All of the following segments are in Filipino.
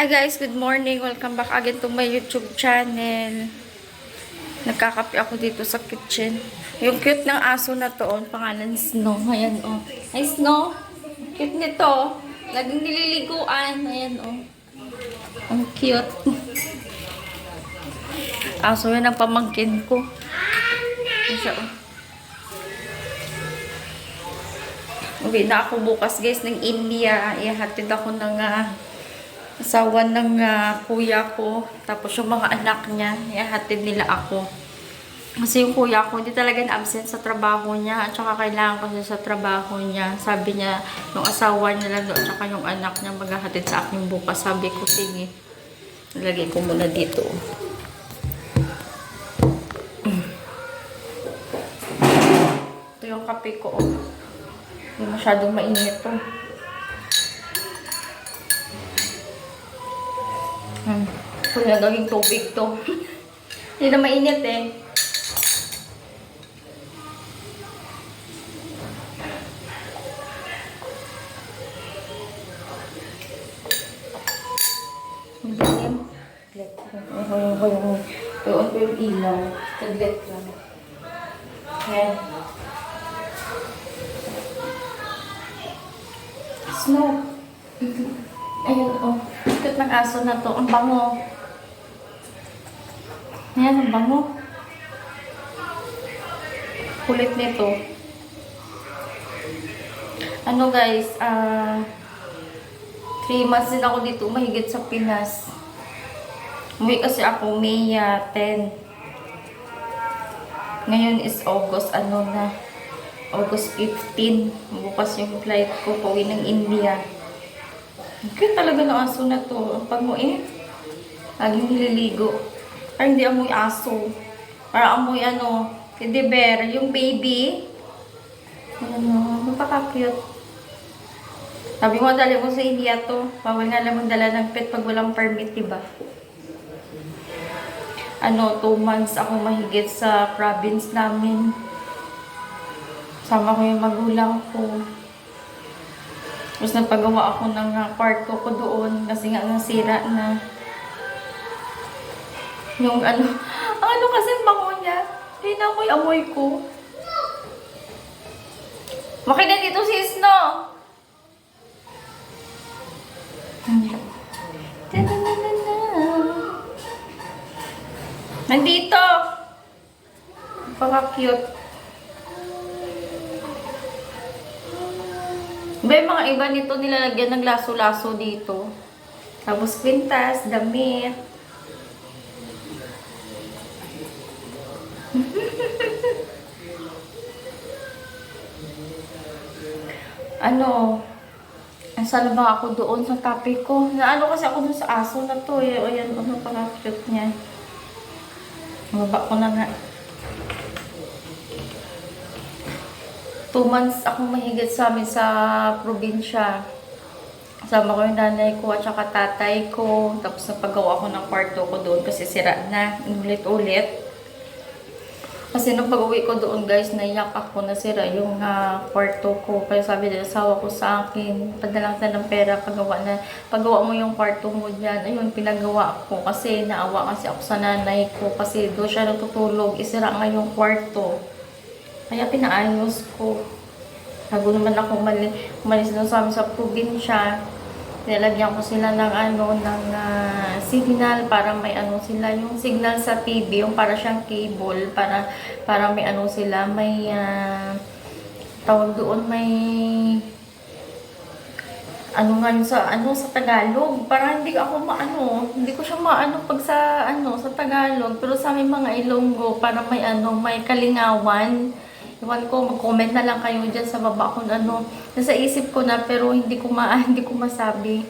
Hi guys, good morning. Welcome back again to my YouTube channel. Nagkakape ako dito sa kitchen. Yung cute ng aso na to, pangalan Snow. Ayan oh. Hi Snow. Cute nito. Laging nililiguan. Ayan oh. Ang cute. Aso yan ang pamangkin ko. Ayan siya oh. Uwi na ako bukas guys ng India. Ihatid ako ng asawa ng kuya ko. Tapos yung mga anak niya, ihatid nila ako. Kasi yung kuya ko, hindi talaga na-absent sa trabaho niya. At saka kailangan ko siya sa trabaho niya. Sabi niya, yung asawa niya lang doon, at saka yung anak niya maghahatid sa akin bukas. Sabi ko, sige. Nalagay ko muna dito. Ito yung kape ko. Hindi masyadong mainit to. Kaya naging tubig to. Hindi na mainit eh. Dilim. Doon ko yung ilaw. Taglit lang. Ayan. Snow. Ayun oh. Cute ng aso na to. Ang bango. Ayan, ang bango. Kulit nito. Ano guys, 3 months din ako dito mahigit sa Pinas. Umuwi kasi ako May 10. Ngayon is August, August 15. Bukas yung flight ko pauwi ng India. Cute talaga ng aso na to. Ang bango eh. Laging nililigo. Parang hindi amoy aso. Parang amoy teddy bear. Yung baby. Napaka-cute. Sabi mo, dali mo sa India to. Bawal nga lang magdala ng pet pag walang permit, diba? 2 months ako mahigit sa province namin. Sama ko yung magulang ko. Tapos nagpagawa ako ng kwarto ko doon kasi nga nasira na. Yung kasi bango niya. Hindi na amoy ko. Makinig dito si Snow. Nandito. Napaka-cute. May mga iba nito nilalagyan ng laso-laso dito. Tapos kwintas, damit. Saan ba ako doon sa topic ko? Kasi ako dun sa aso na to eh. O yan, pala cute niya. Mababa ko na nga. 2 months ako mahigit sa amin sa probinsya. Kasama ko yung nanay ko at saka tatay ko. Tapos napagawa ko ng kwarto ko doon kasi sira na. Ulit-ulit. Kasi nung pag-uwi ko doon guys, naiyak ako na sira yung kwarto ko. Kaya sabi ng asawa ko sa akin, padalang na ng pera, paggawa mo yung kwarto mo dyan. Ayun, pinagawa ko kasi naawa kasi ako sa nanay ko. Kasi doon siya natutulog, isira nga yung kwarto. Kaya pinaayos ko. Bago naman ako umalis doon sa amin sa probinsya. Nilagyan ko sila ng signal para may sila yung signal sa TV, yung para siyang cable para may sila, may tawag doon, may sa Tagalog, para hindi ko siya pag sa Tagalog, pero sa aming mga Ilonggo para may may kalingawan. Iwan ko, mag-comment na lang kayo dyan sa baba kung nasa isip ko na pero hindi ko masabi.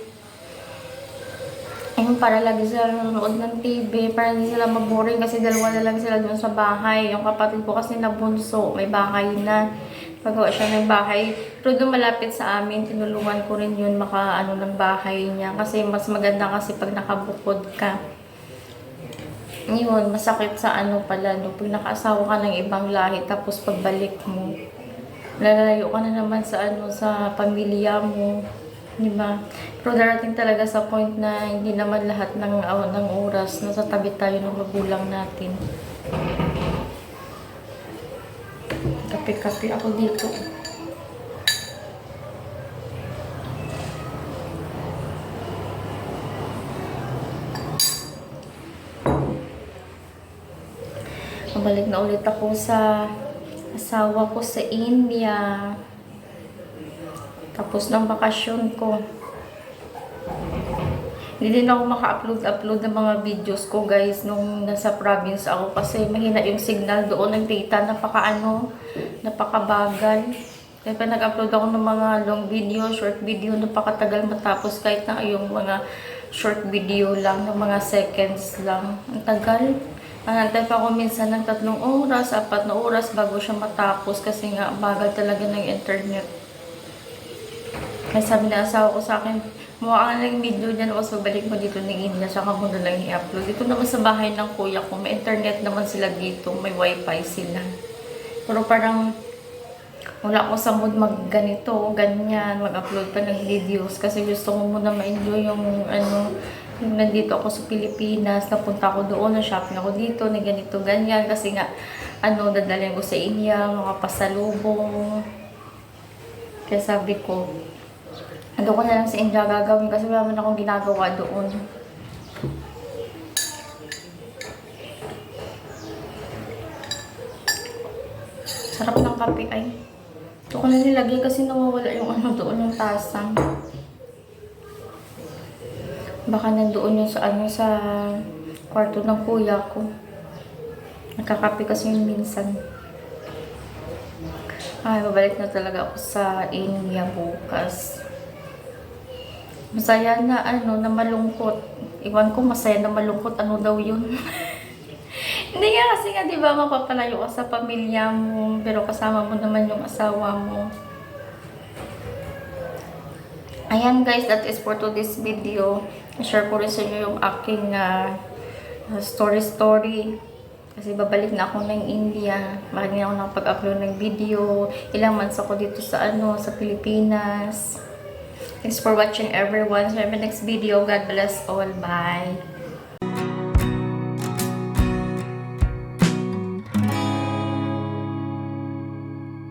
Ayun, para lagi sila nanonood ng TV, para hindi sila maboring kasi dalawa na lang sila doon sa bahay. Yung kapatid ko kasi nabunso, may bahay na. Pagawa siya ng bahay. Pero doon malapit sa amin, tinulungan ko rin yun ng bahay niya. Kasi mas maganda kasi pag nakabukod ka. Yun, masakit sa pag nakaasawa ka ng ibang lahi, tapos pagbalik mo, lalayo ka na naman sa sa pamilya mo. Diba? Pero darating talaga sa point na hindi naman lahat ng oras nasa tabi tayo ng magulang natin. Kape-kape ako dito. Mabalik na ulit ako sa asawa ko sa India. Tapos ng bakasyon ko. Hindi din ako maka-upload ng mga videos ko guys nung nasa province ako kasi mahina yung signal doon ng data, napakabagal. Kaya pa nag-upload ako ng mga long video, short video, napakatagal matapos kahit na yung mga short video lang, ng mga seconds lang. Ang tagal. Nanantay pa ako minsan ng 3 oras, 4 na oras bago siya matapos kasi nga bagal talaga ng internet. Kaya sabi na asawa ko sa akin, mukha ka ng video dyan o balik mo dito ng India, saka mo na lang i-upload. Dito naman sa bahay ng kuya ko, may internet naman sila dito, may wifi sila. Pero parang wala ko sa mood ganito, ganyan, mag-upload pa ng videos kasi gusto ko muna ma-enjoy yung yung nandito ako sa Pilipinas, napunta ako doon, na-shopping ako dito, na ganito, ganyan, kasi nga, dadalhin ko sa India, mga pasalubong. Kaya sabi ko, ando ko na lang sa India gagawin kasi wala man akong ginagawa doon. Sarap ng kape ay. Ito ko na nilagay kasi nawawala yung doon, yung tasang. Baka nandoon yung sa kwarto ng kuya ko. Nakakape kasi yung minsan. Ay, babalik na talaga ako sa India bukas. Masaya na na malungkot. Iwan ko masaya na malungkot, ano daw yun? Hindi nga kasi nga, di ba, mapapalayo ka sa pamilya mo, pero kasama mo naman yung asawa mo. Ayan guys, that is for today's video. I-share ko rin sa inyo yung aking story. Kasi babalik na ako ng India. Bakit na ako nakapag-upload ng video. Ilang months ako dito sa sa Pilipinas. Thanks for watching everyone. So, in my next video, God bless all. Bye!